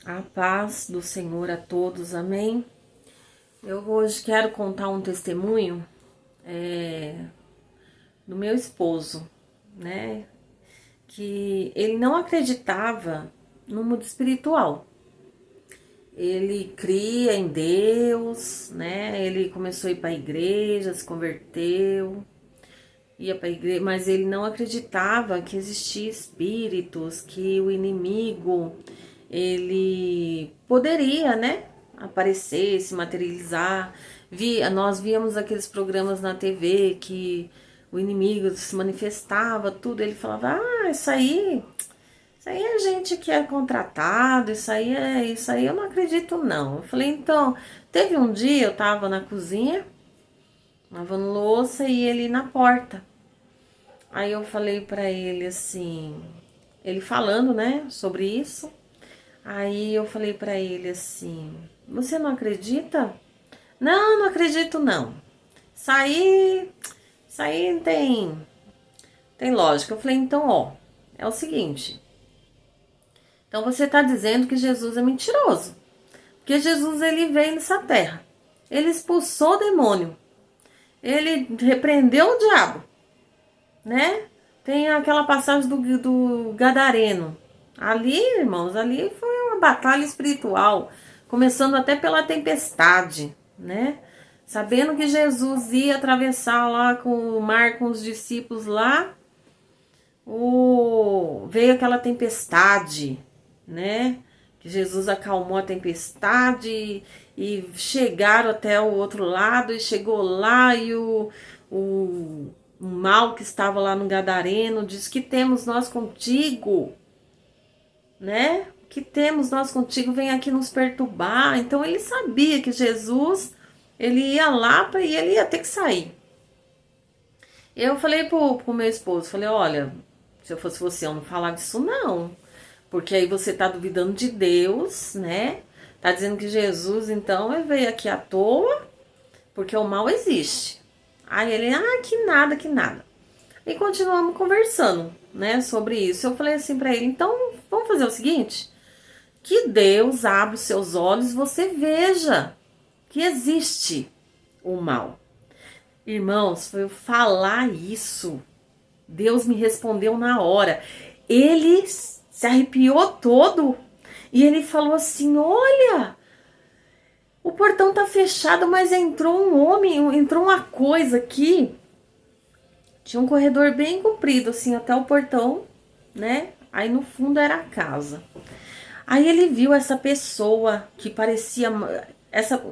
A paz do Senhor a todos, amém? Eu hoje quero contar um testemunho do meu esposo, né? Que ele não acreditava no mundo espiritual. Ele cria em Deus, né? Ele começou a ir para a igreja, se converteu, ia para a igreja, mas ele não acreditava que existia espíritos, que o inimigo ele poderia, né, aparecer, se materializar. Nós víamos aqueles programas na TV que o inimigo se manifestava, tudo. Ele falava: "Ah, isso aí é gente que é contratado, isso aí eu não acredito não". Eu falei: "Então, teve um dia eu tava na cozinha, lavando louça e ele na porta". Aí eu falei pra ele assim, ele falando, né, sobre isso. Aí eu falei pra ele assim: "Você não acredita?". "Não, não acredito não. Isso aí, isso aí tem lógica". Eu falei: "Então, ó, é o seguinte. Então você tá dizendo que Jesus é mentiroso. Porque Jesus ele veio nessa terra. Ele expulsou o demônio. Ele repreendeu o diabo, né? Tem aquela passagem do Gadareno. Ali, irmãos, ali foi uma batalha espiritual, começando até pela tempestade, né? Sabendo que Jesus ia atravessar lá com o mar com os discípulos lá, veio aquela tempestade, né? Que Jesus acalmou a tempestade e chegaram até o outro lado e chegou lá e o mal que estava lá no Gadareno diz: "Que temos nós contigo, né? Que temos nós contigo, vem aqui nos perturbar". Então ele sabia que Jesus ele ia lá e ele ia ter que sair. Eu falei pro meu esposo, falei: "Olha, se eu fosse você, eu não falava disso não. Porque aí você tá duvidando de Deus, né? Tá dizendo que Jesus, então, ele veio aqui à toa, porque o mal existe". Aí ele: "Ah, que nada, que nada". E continuamos conversando, né, sobre isso. Eu falei assim pra ele: "Então, vamos fazer o seguinte? Que Deus abra os seus olhos e você veja que existe o mal". Irmãos, foi eu falar isso, Deus me respondeu na hora. Ele se arrepiou todo e ele falou assim: "Olha, o portão tá fechado, mas entrou um homem, entrou uma coisa aqui". Tinha um corredor bem comprido, assim, até o portão, né? Aí no fundo era a casa. Aí ele viu essa pessoa que parecia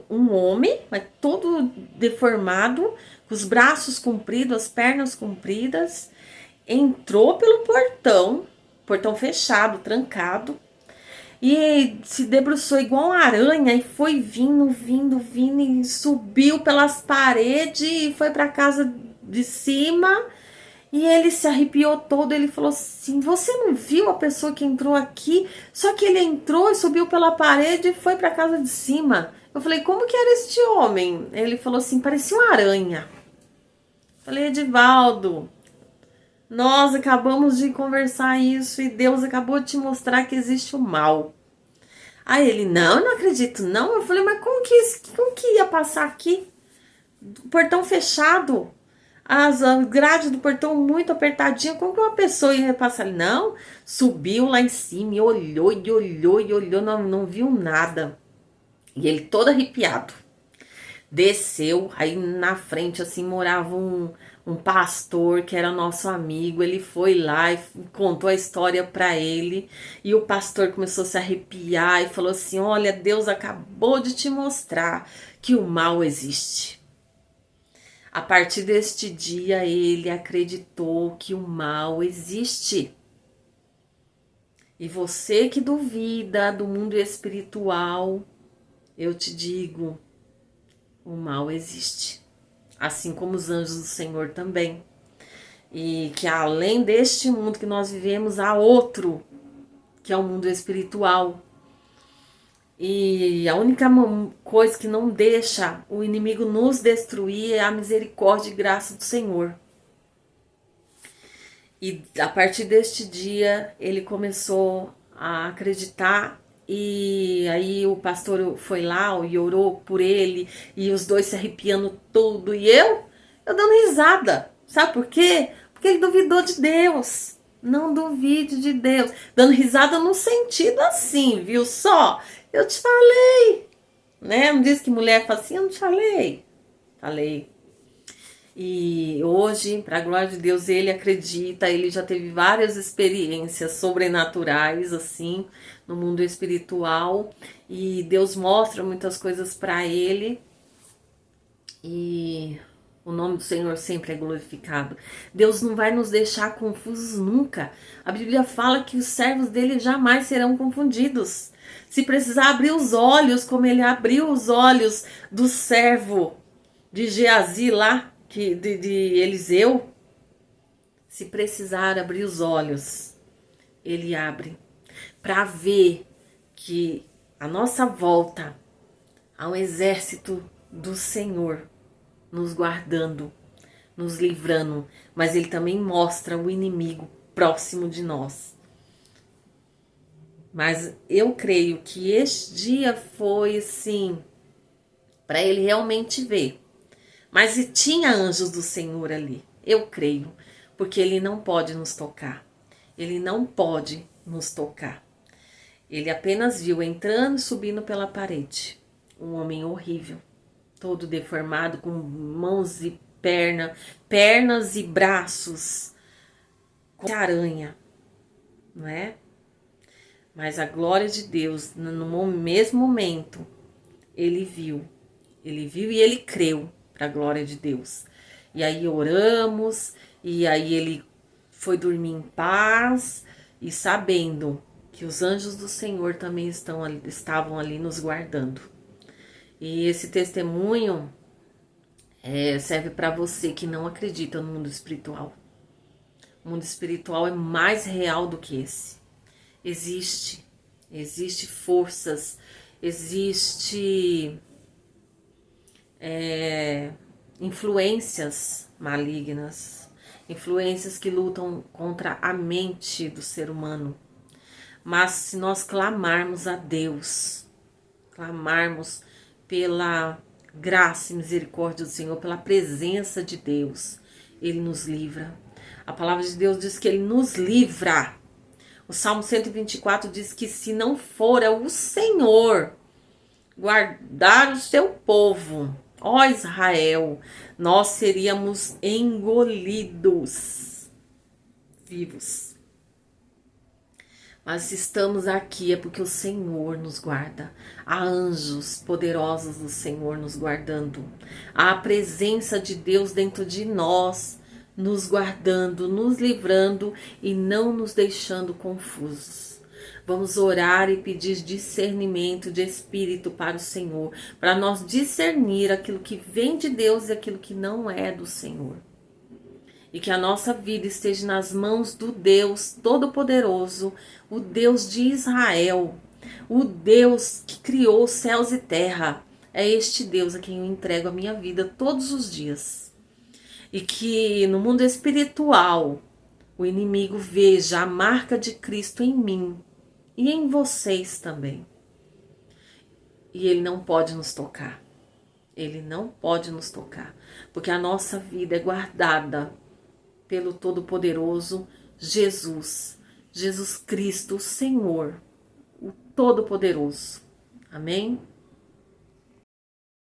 um homem, mas todo deformado, com os braços compridos, as pernas compridas, entrou pelo portão fechado, trancado, e se debruçou igual uma aranha e foi vindo e subiu pelas paredes e foi para casa de cima. E ele se arrepiou todo, ele falou assim: "Você não viu a pessoa que entrou aqui? Só que ele entrou e subiu pela parede e foi para casa de cima". Eu falei: "Como que era este homem?". Ele falou assim: "Parecia uma aranha". Eu falei: "Edivaldo, nós acabamos de conversar isso e Deus acabou de te mostrar que existe o mal". Aí ele: "Não, eu não acredito não". Eu falei: "Mas como que ia passar aqui? Portão fechado, as grades do portão muito apertadinha, como que uma pessoa ia passar ali?". "Não, subiu lá em cima e olhou, não viu nada". E ele todo arrepiado. Desceu, aí na frente assim morava um pastor que era nosso amigo. Ele foi lá e contou a história para ele. E o pastor começou a se arrepiar e falou assim: "Olha, Deus acabou de te mostrar que o mal existe". A partir deste dia, ele acreditou que o mal existe. E você que duvida do mundo espiritual, eu te digo, o mal existe. Assim como os anjos do Senhor também. E que além deste mundo que nós vivemos, há outro, que é o mundo espiritual. E a única coisa que não deixa o inimigo nos destruir é a misericórdia e graça do Senhor. E a partir deste dia, ele começou a acreditar E aí o pastor foi lá e orou por ele, e os dois se arrepiando tudo, e eu dando risada. Sabe por quê? Porque ele duvidou de Deus. Não duvide de Deus. Dando risada num sentido assim, viu só? Eu te falei, né? Não diz que mulher fala assim, eu não te falei. Falei. E hoje, para a glória de Deus, ele acredita, ele já teve várias experiências sobrenaturais, assim, no mundo espiritual. E Deus mostra muitas coisas para ele. E o nome do Senhor sempre é glorificado. Deus não vai nos deixar confusos nunca. A Bíblia fala que os servos dele jamais serão confundidos. Se precisar abrir os olhos, como ele abriu os olhos do servo de Geazi lá, de Eliseu, se precisar abrir os olhos, ele abre, para ver que a nossa volta há um exército do Senhor nos guardando, nos livrando, mas ele também mostra o inimigo próximo de nós. Mas eu creio que este dia foi assim, para ele realmente ver. Mas tinha anjos do Senhor ali, eu creio, porque ele não pode nos tocar. Ele não pode nos tocar. Ele apenas viu entrando e subindo pela parede. Um homem horrível, todo deformado, com mãos e pernas e braços, com aranha, não é? Mas a glória de Deus, no mesmo momento, ele viu e ele creu, para a glória de Deus. E aí oramos, e aí ele foi dormir em paz, e sabendo que os anjos do Senhor também estavam ali nos guardando. E esse testemunho serve para você que não acredita no mundo espiritual. O mundo espiritual é mais real do que esse. Existe forças, existe influências malignas, influências que lutam contra a mente do ser humano. Mas se nós clamarmos a Deus, clamarmos pela graça e misericórdia do Senhor, pela presença de Deus, Ele nos livra. A palavra de Deus diz que Ele nos livra. O Salmo 124 diz que se não for o Senhor guardar o seu povo, ó Israel, nós seríamos engolidos vivos. Mas se estamos aqui é porque o Senhor nos guarda. Há anjos poderosos do Senhor nos guardando. Há a presença de Deus dentro de nós, nos guardando, nos livrando e não nos deixando confusos. Vamos orar e pedir discernimento de espírito para o Senhor, para nós discernir aquilo que vem de Deus e aquilo que não é do Senhor. E que a nossa vida esteja nas mãos do Deus Todo-Poderoso, o Deus de Israel, o Deus que criou os céus e terra. É este Deus a quem eu entrego a minha vida todos os dias. E que no mundo espiritual o inimigo veja a marca de Cristo em mim e em vocês também. E ele não pode nos tocar. Ele não pode nos tocar. Porque a nossa vida é guardada pelo Todo-Poderoso Jesus. Jesus Cristo, o Senhor, o Todo-Poderoso. Amém?